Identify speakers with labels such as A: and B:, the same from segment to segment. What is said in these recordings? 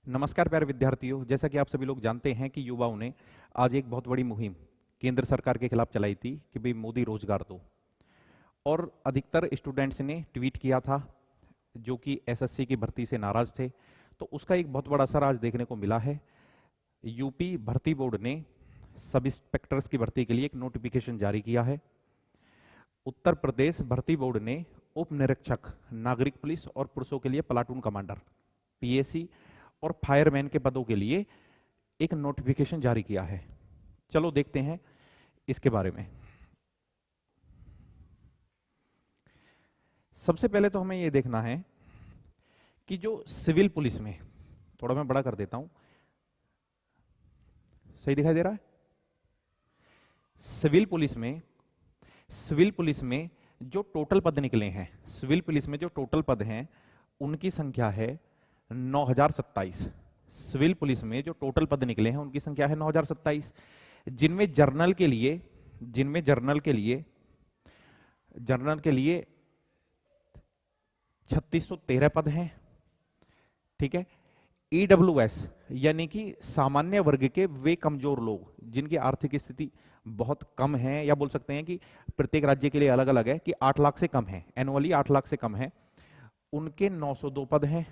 A: नमस्कार प्यारे विद्यार्थियों। जैसा कि आप सभी लोग जानते हैं कि युवाओं ने आज एक बहुत बड़ी मुहिम केंद्र सरकार के खिलाफ चलाई थी कि भाई मोदी रोजगार दो। और अधिकतर स्टूडेंट्स ने ट्वीट किया था जो कि एसएससी की भर्ती से नाराज थे। तो उसका एक बहुत बड़ा असर आज देखने को मिला है। यूपी भर्ती बोर्ड ने सब इंस्पेक्टर्स की भर्ती के लिए एक नोटिफिकेशन जारी किया है। उत्तर प्रदेश भर्ती बोर्ड ने उप निरीक्षक नागरिक पुलिस और पुरुषों के लिए प्लाटून कमांडर पीएसी और फायरमैन के पदों के लिए एक नोटिफिकेशन जारी किया है। चलो देखते हैं इसके बारे में। सबसे पहले तो हमें यह देखना है कि जो सिविल पुलिस में, थोड़ा मैं बड़ा कर देता हूं, सही दिखाई दे रहा है? सिविल पुलिस में जो टोटल पद निकले हैं, सिविल पुलिस में जो टोटल पद हैं उनकी संख्या है 9027। सिविल पुलिस में जो टोटल पद निकले हैं उनकी संख्या है 9027, जिनमें जर्नल के लिए 3613 पद हैं। ठीक है। ईडब्ल्यूएस यानी कि सामान्य वर्ग के वे कमजोर लोग जिनकी आर्थिक स्थिति बहुत कम है, या बोल सकते हैं कि प्रत्येक राज्य के लिए अलग अलग है कि 8 लाख से कम है, एनुअली 8 लाख से कम है, उनके 902 पद हैं।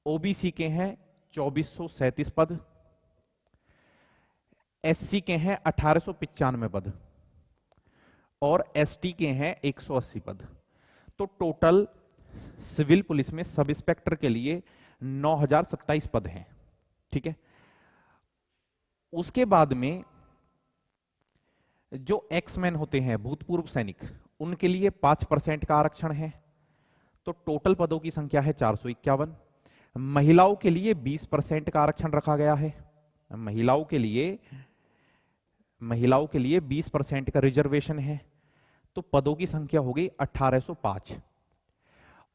A: ओबीसी के हैं 2437 पद, एससी के हैं 1895 पद और एसटी के हैं 180 पद। तो टोटल सिविल पुलिस में सब इंस्पेक्टर के लिए 9027 पद हैं। ठीक है। उसके बाद में जो एक्समैन होते हैं, भूतपूर्व सैनिक, उनके लिए 5% का आरक्षण है। तो टोटल पदों की संख्या है 451। महिलाओं के लिए 20% का आरक्षण रखा गया है। महिलाओं के लिए 20% का रिजर्वेशन है। तो पदों की संख्या हो गई 1805।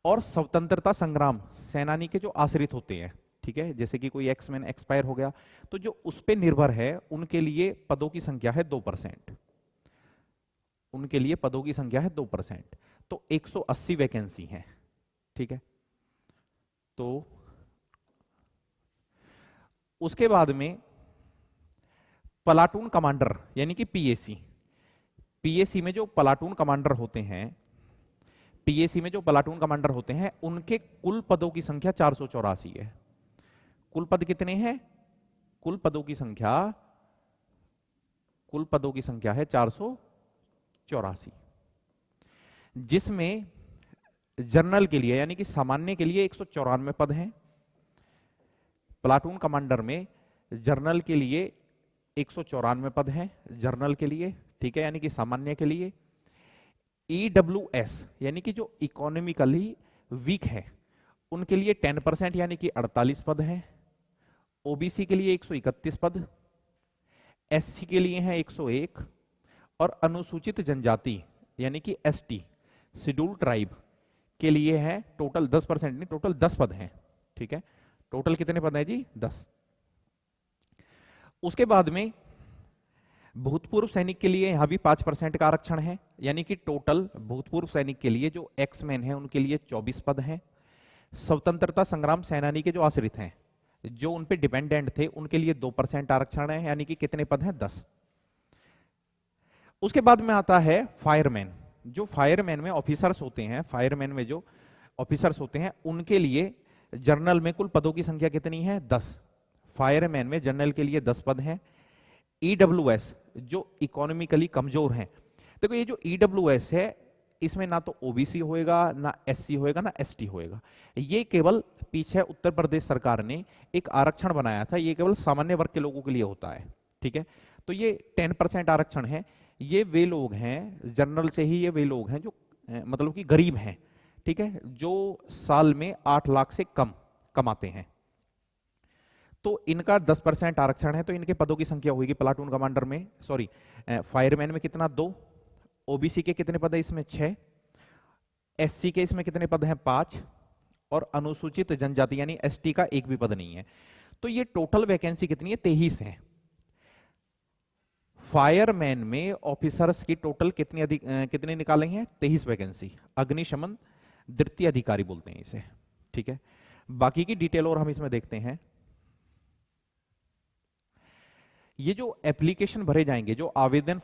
A: और स्वतंत्रता संग्राम सेनानी के जो आश्रित होते हैं, ठीक है, जैसे कि कोई एक्समैन एक्सपायर हो गया तो जो उस पर निर्भर है उनके लिए पदों की संख्या है 2%। उनके लिए पदों की संख्या है 2%। तो 180 वैकेंसी है। ठीक है। तो उसके बाद में प्लाटून कमांडर यानी कि पीएसी में जो प्लाटून कमांडर होते हैं उनके कुल पदों की संख्या 484 है। कुल पद कितने हैं? कुल पदों की संख्या है 484, जिसमें जनरल के लिए यानी कि सामान्य के लिए 194 पद हैं। प्लाटून कमांडर में जनरल के लिए 194 पद हैं, जनरल के लिए, ठीक है, यानी कि सामान्य के लिए। ईडब्ल्यूएस यानी कि जो इकोनॉमिकली वीक है उनके लिए 10% यानी कि 48 पद हैं। ओबीसी के लिए 131 पद, एससी के लिए हैं 101 और अनुसूचित जनजाति यानी कि एसटी, शेड्यूल ट्राइब के लिए है टोटल 10% नहीं, टोटल 10 पद हैं। ठीक है। टोटल कितने पद हैं जी? 10। उसके बाद में भूतपूर्व सैनिक के लिए यहां भी 5% का आरक्षण है, यानी कि टोटल भूतपूर्व सैनिक के लिए जो एक्समैन है उनके लिए 24 पद हैं। स्वतंत्रता संग्राम सेनानी के जो आश्रित हैं, जो उन पे डिपेंडेंट थे, उनके लिए 2% आरक्षण है, यानी कि कितने पद हैं? 10। उसके बाद में आता है फायरमैन। जो फायरमैन में ऑफिसर्स होते हैं, उनके लिए जनरल में कुल पदों की संख्या कितनी है? 10। फायरमैन में जनरल के लिए 10 पद हैं। ईडब्ल्यूएस जो इकोनॉमिकली कमजोर हैं, देखो ये जो ईडब्ल्यूएस है इसमें ना तो ओबीसी होएगा, ना एससी होएगा, ना एसटी होएगा। ये केवल पीछे उत्तर प्रदेश सरकार ने एक आरक्षण बनाया था, ये केवल सामान्य वर्ग के लोगों के लिए होता है। ठीक है। तो ये 10% आरक्षण है। ये वे लोग हैं, जनरल से ही ये वे लोग हैं जो मतलब कि गरीब हैं, ठीक है, जो साल में 8 लाख से कम कमाते हैं। तो इनका 10% आरक्षण है। तो इनके पदों की संख्या होगी प्लाटून कमांडर में, सॉरी फायरमैन में कितना? 2। ओबीसी के कितने पद है इसमें? 6। एससी के इसमें कितने पद हैं? 5। और अनुसूचित जनजाति यानी एसटी का एक भी पद नहीं है। तो ये टोटल वैकेंसी कितनी है? 23 है। फायरमैन में ऑफिसर्स की टोटल कितनी निकाले हैं? 23 वैकेंसी। अग्निशमन द्वितीय अधिकारी बोलते हैं इसे। ठीक है। बाकी की डिटेल और हम इसमें देखते हैं। ये जो एप्लीकेशन भरे जाएंगे, जो आवेदन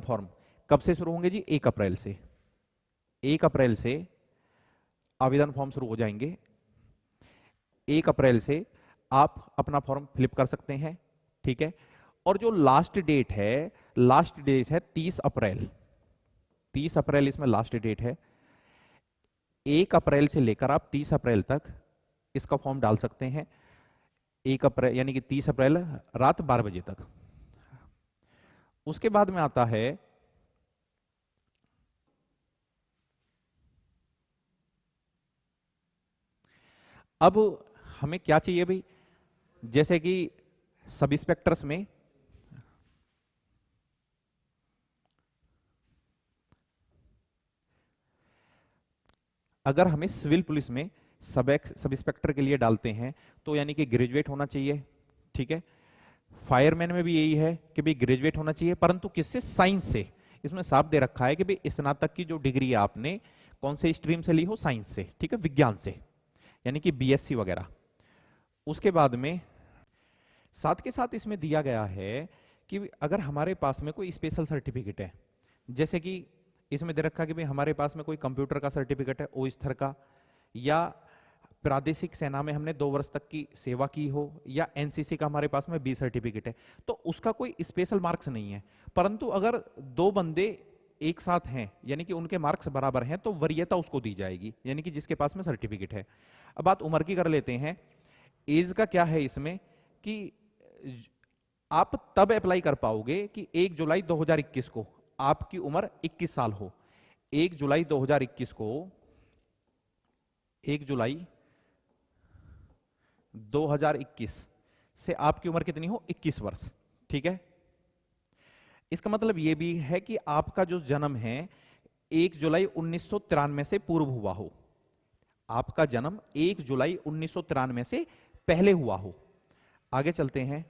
A: फॉर्म कब से शुरू होंगे जी? 1 अप्रैल से। 1 अप्रैल से आवेदन फॉर्म शुरू हो जाएंगे। 1 अप्रैल से आप अपना फॉर्म फिलअप कर सकते हैं, ठीक है। और जो लास्ट डेट है 30 अप्रैल। 30 अप्रैल इसमें लास्ट डेट है। 1 अप्रैल से लेकर आप 30 अप्रैल तक इसका फॉर्म डाल सकते हैं। 1 अप्रैल यानी कि 30 अप्रैल रात 12 बजे तक। उसके बाद में आता है अब हमें क्या चाहिए भाई, जैसे कि सब इंस्पेक्टर्स में अगर हमें सिविल पुलिस में सब इंस्पेक्टर के लिए डालते हैं तो यानी कि ग्रेजुएट होना चाहिए, ठीक है। फायरमैन में भी यही है कि भाई ग्रेजुएट होना चाहिए, परंतु किससे? साइंस से। इसमें साफ दे रखा है कि भाई स्नातक की जो डिग्री है आपने कौन से स्ट्रीम से ली हो? साइंस से, ठीक है, विज्ञान से, यानी कि बीएससी वगैरह। उसके बाद में साथ के साथ इसमें दिया गया है कि अगर हमारे पास में कोई स्पेशल सर्टिफिकेट है, जैसे कि इसमें दे रखा है कि भाई हमारे पास में कोई कंप्यूटर का सर्टिफिकेट है ओ स्तर का, या प्रादेशिक सेना में हमने 2 वर्ष तक की सेवा की हो, या एनसीसी का हमारे पास में बी सर्टिफिकेट है, तो उसका कोई स्पेशल मार्क्स नहीं है। परंतु अगर 2 बंदे एक साथ हैं यानी कि उनके मार्क्स बराबर हैं तो वरीयता उसको दी जाएगी, यानी कि जिसके पास में सर्टिफिकेट है। अब बात उम्र की कर लेते हैं। एज का क्या है इसमें कि आप तब अप्लाई कर पाओगे कि 1 जुलाई 2021 को आपकी उम्र 21 साल हो। 1 जुलाई 2021 को 1 जुलाई 2021 से आपकी उम्र कितनी हो? 21 वर्ष, ठीक है। इसका मतलब यह भी है कि आपका जो जन्म है 1 जुलाई 1993 से पूर्व हुआ हो। आपका जन्म 1 जुलाई 1993 से पहले हुआ हो। आगे चलते हैं।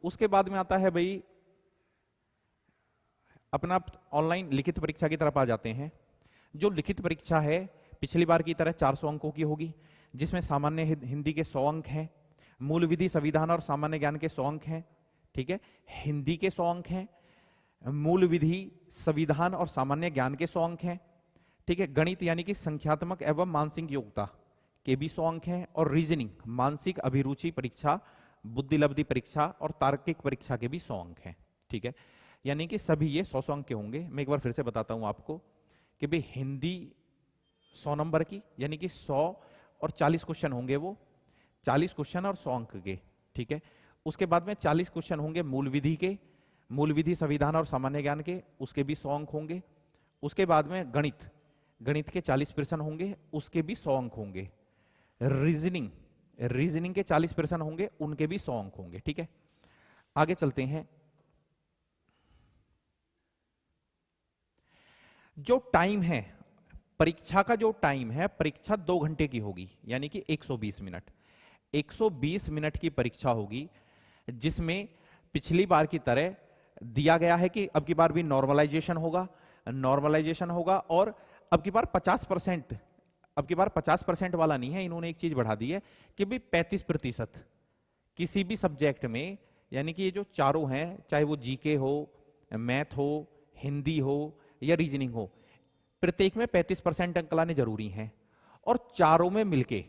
A: उसके बाद में आता है भाई अपना ऑनलाइन लिखित परीक्षा की तरफ आ जाते हैं। जो लिखित परीक्षा है पिछली बार की तरह 400 अंकों की होगी, जिसमें सामान्य हिंदी के 100 अंक हैं, मूल विधि, संविधान और सामान्य ज्ञान के 100 अंक हैं, ठीक है। हिंदी के 100 अंक हैं, मूल विधि, संविधान और सामान्य ज्ञान के 100 अंक हैं, ठीक है। गणित यानी कि संख्यात्मक एवं मानसिक योग्यता के भी 100 अंक हैं, और रीजनिंग, मानसिक अभिरुचि परीक्षा, बुद्धिलब्धि परीक्षा और तार्किक परीक्षा के भी 100 अंक हैं, ठीक है। यानी कि सभी ये 100 अंक के होंगे। मैं एक बार फिर से बताता हूं आपको कि भाई हिंदी 100 नंबर की, यानी कि 100 और 40 क्वेश्चन होंगे, वो 40 क्वेश्चन और 100 अंक के, ठीक है। उसके बाद में 40 क्वेश्चन होंगे मूल विधि के, मूल विधि, संविधान और सामान्य ज्ञान के, उसके भी 100 अंक होंगे। उसके बाद में गणित, गणित के 40 प्रश्न होंगे, उसके भी 100 अंक होंगे। रीजनिंग, रीजनिंग के 40 प्रश्न होंगे, उनके भी 100 अंक होंगे, ठीक है। आगे चलते हैं। जो टाइम है परीक्षा का, जो टाइम है, परीक्षा 2 घंटे की होगी, यानी कि 120 मिनट। 120 मिनट की परीक्षा होगी, जिसमें पिछली बार की तरह दिया गया है कि अब की बार भी नॉर्मलाइजेशन होगा, और अब की बार 50%, अब की बार 50% वाला नहीं है, इन्होंने एक चीज बढ़ा दी है कि भाई 35% किसी भी सब्जेक्ट में, यानी कि ये जो चारों हैं, चाहे वो जीके हो, मैथ हो, हिंदी हो या रीजनिंग हो, प्रत्येक में 35% अंक लाने जरूरी हैं। और चारों में मिलके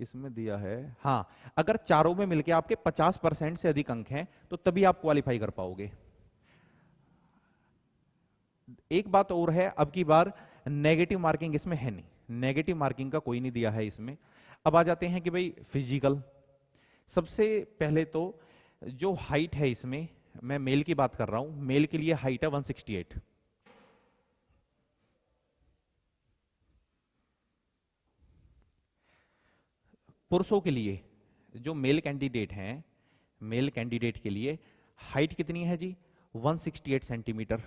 A: इसमें दिया है, हाँ, अगर चारों में मिलके आपके 50% से अधिक अंक हैं तो तभी आप क्वालिफाई कर पाओगे। एक बात और है, अब की बार नेगेटिव मार्किंग इसमें है नहीं, नेगेटिव मार्किंग का कोई नहीं दिया है इसमें। अब आ जाते हैं कि भाई फिजिकल। सबसे पहले तो जो हाइट है, इसमें मैं मेल की बात कर रहा हूं, मेल के लिए हाइट है 168। पुरुषों के लिए जो मेल कैंडिडेट हैं, मेल कैंडिडेट के लिए हाइट कितनी है जी? 168 सेंटीमीटर,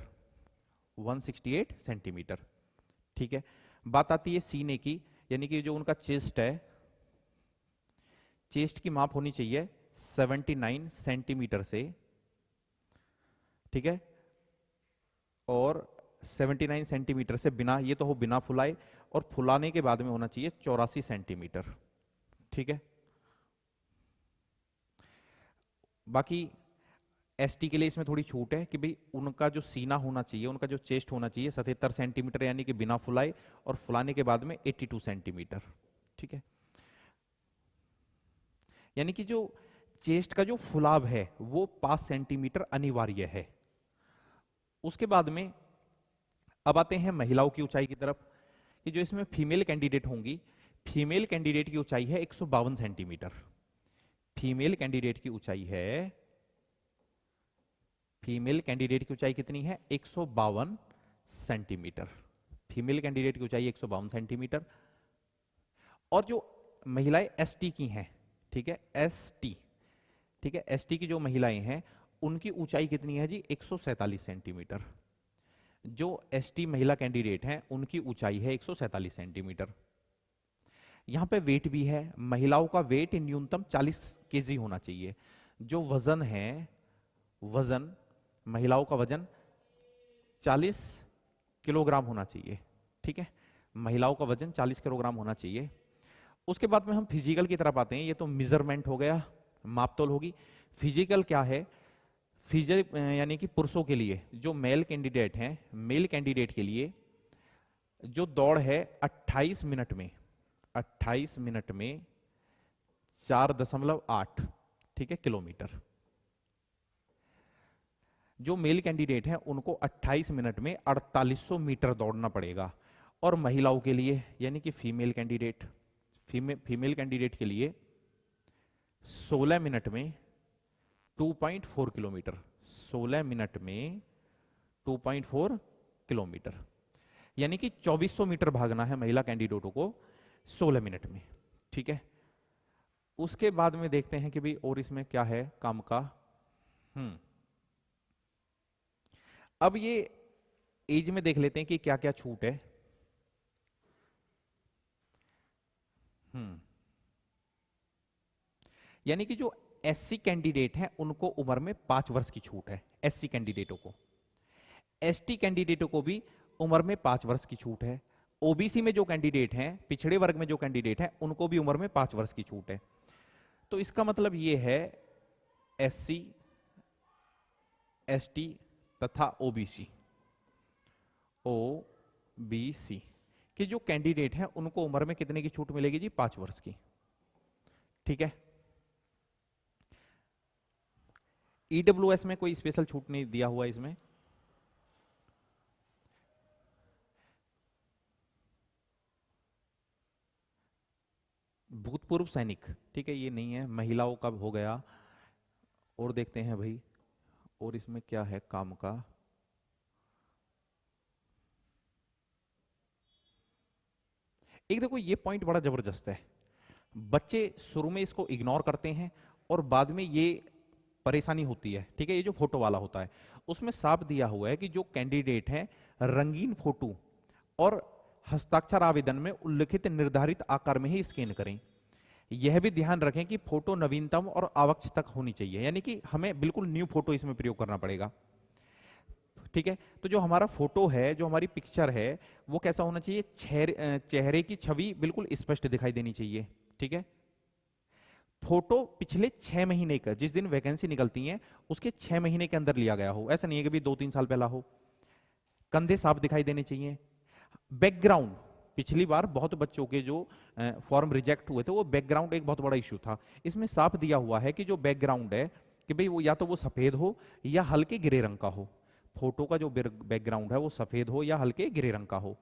A: 168 सेंटीमीटर, ठीक है। बात आती है सीने की, यानी कि जो उनका चेस्ट है, चेस्ट की माप होनी चाहिए 79 सेंटीमीटर से, ठीक है, और 79 सेंटीमीटर से बिना, ये तो हो बिना फुलाए, और फुलाने के बाद में होना चाहिए 84 सेंटीमीटर, ठीक है। बाकी एसटी के लिए इसमें थोड़ी छूट है कि भाई उनका जो सीना होना चाहिए, उनका जो चेस्ट होना चाहिए 77 सेंटीमीटर, यानी कि बिना फुलाए, और फुलाने के बाद में 82 सेंटीमीटर, ठीक है। यानी कि जो चेस्ट का जो फुलाव है वो 5 सेंटीमीटर अनिवार्य है। उसके बाद में अब आते हैं महिलाओं की ऊंचाई की तरफ, कि जो इसमें फीमेल कैंडिडेट होंगी, फीमेल कैंडिडेट की ऊंचाई है 152 सेंटीमीटर। फीमेल कैंडिडेट की ऊंचाई है, फीमेल कैंडिडेट की ऊंचाई कितनी है? 152 सेंटीमीटर। फीमेल कैंडिडेट की ऊंचाई 152 सेंटीमीटर। और जो महिलाएं एसटी की हैं, ठीक है, एसटी, ठीक है, एसटी की जो महिलाएं हैं उनकी ऊंचाई कितनी है जी? 147 सेंटीमीटर। जो एसटी महिला कैंडिडेट हैं उनकी ऊंचाई है 147 सेंटीमीटर। यहां पे वेट भी है, महिलाओं का वेट न्यूनतम 40 केजी होना चाहिए। जो वजन है, वजन, महिलाओं का वजन 40 किलोग्राम होना चाहिए, ठीक है, महिलाओं का वजन 40 किलोग्राम होना चाहिए। उसके बाद में हम फिजिकल की तरफ आते हैं। ये तो मेजरमेंट हो गया, मापतोल होगी। फिजिकल क्या है? फिजिकल यानी कि पुरुषों के लिए जो मेल कैंडिडेट हैं, मेल कैंडिडेट के लिए जो दौड़ है 28 मिनट में, 28 मिनट में 4.8, ठीक है, किलोमीटर। जो मेल कैंडिडेट हैं उनको 28 मिनट में 4800 मीटर दौड़ना पड़ेगा। और महिलाओं के लिए यानी कि फीमेल कैंडिडेट, फीमेल कैंडिडेट के लिए 16 मिनट में 2.4 किलोमीटर, 16 मिनट में 2.4 किलोमीटर, यानी कि 2400 मीटर भागना है महिला कैंडिडेटों को 16 मिनट में, ठीक है। उसके बाद में देखते हैं कि भाई और इसमें क्या है काम का। अब ये एज में देख लेते हैं कि क्या क्या छूट है। यानी कि जो एससी कैंडिडेट हैं उनको उम्र में 5 वर्ष की छूट है, एससी कैंडिडेटों को। एसटी कैंडिडेटों को भी उम्र में 5 वर्ष की छूट है। ओबीसी में जो कैंडिडेट हैं, पिछड़े वर्ग में जो कैंडिडेट हैं, उनको भी उम्र में 5 वर्ष की छूट है। तो इसका मतलब ये है एससी, एसटी तथा ओबीसी, ओबीसी के जो कैंडिडेट हैं उनको उम्र में कितने की छूट मिलेगी जी? 5 वर्ष की, ठीक है। ईडब्ल्यूएस में कोई स्पेशल छूट नहीं दिया हुआ इसमें। भूतपूर्व सैनिक, ठीक है, ये नहीं है। महिलाओं का हो गया। और देखते हैं भाई और इसमें क्या है काम का। एक देखो ये पॉइंट बड़ा जबरदस्त है, बच्चे शुरू में इसको इग्नोर करते हैं और बाद में ये परेशानी होती है, ठीक है। ये जो फोटो वाला होता है उसमें साफ दिया हुआ है कि जो कैंडिडेट है रंगीन फोटो और हस्ताक्षर आवेदन में उल्लिखित निर्धारित आकार में ही स्कैन करें। यह भी ध्यान रखें कि फोटो नवीनतम और आवश्यक तक होनी चाहिए, यानी कि हमें बिल्कुल न्यू फोटो इसमें प्रयोग करना पड़ेगा, ठीक है। तो जो हमारा फोटो है, जो हमारी पिक्चर है, वो कैसा होना चाहिए? चेहरे की छवि बिल्कुल स्पष्ट दिखाई देनी चाहिए, ठीक है। फोटो पिछले 6 महीने का, जिस दिन वैकेंसी निकलती है उसके 6 महीने के अंदर लिया गया हो, ऐसा नहीं है कि भी 2-3 साल पहला हो। कंधे साफ दिखाई देने चाहिए। बैकग्राउंड, पिछली बार बहुत बच्चों के जो फॉर्म रिजेक्ट हुए थे वो बैकग्राउंड एक बहुत बड़ा इश्यू था। इसमें साफ दिया हुआ है कि जो बैकग्राउंड है कि भाई वो या तो वो सफेद हो या हल्के ग्रे रंग का हो। फोटो का जो बैकग्राउंड है वो सफेद हो या हल्के ग्रे रंग का हो।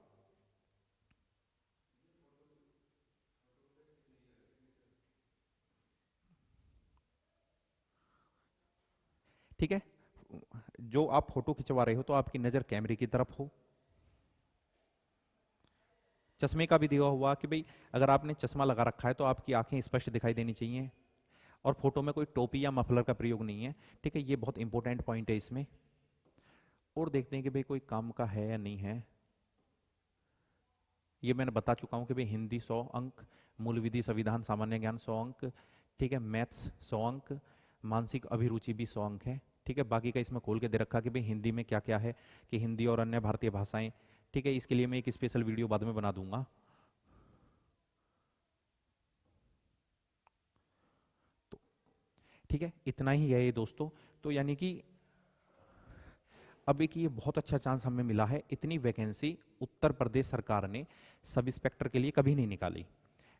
A: ठीक है, जो आप फोटो खिंचवा रहे हो तो आपकी नजर कैमरे की तरफ हो। चश्मे का भी दिया हुआ कि भाई अगर आपने चश्मा लगा रखा है तो आपकी आंखें स्पष्ट दिखाई देनी चाहिए और फोटो में कोई टोपी या मफलर का प्रयोग नहीं है, ठीक है। ये बहुत इंपॉर्टेंट पॉइंट है इसमें। और देखते हैं कि भाई कोई काम का है या नहीं है। ये मैंने बता चुका हूं कि भाई हिंदी 100 अंक, मूल विधि संविधान सामान्य ज्ञान 100 अंक, ठीक है, मैथ्स 100 अंक, मानसिक अभिरुचि भी 100 अंक है। ठीक है, बाकी का इसमें खोल के दे रखा कि भाई हिंदी में क्या क्या है, कि हिंदी और अन्य भारतीय भाषाएं। ठीक है, इसके लिए मैं एक स्पेशल वीडियो बाद में बना दूंगा। तो ठीक है, इतना ही है ये दोस्तों। तो यानी कि अब एक ये बहुत अच्छा चांस हमें मिला है, इतनी वैकेंसी उत्तर प्रदेश सरकार ने सब इंस्पेक्टर के लिए कभी नहीं निकाली।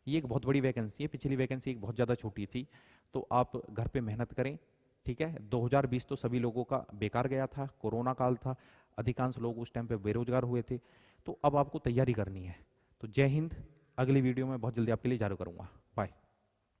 A: ये एक बहुत बड़ी वैकेंसी है, पिछली वैकेंसी एक बहुत ज़्यादा छोटी थी। तो आप घर पे मेहनत करें। ठीक है, 2020 तो सभी लोगों का बेकार गया था, कोरोना काल था, अधिकांश लोग उस टाइम पे बेरोजगार हुए थे। तो अब आपको तैयारी करनी है। तो जय हिंद, अगली वीडियो में बहुत जल्दी आपके लिए जारी करूंगा। बाय।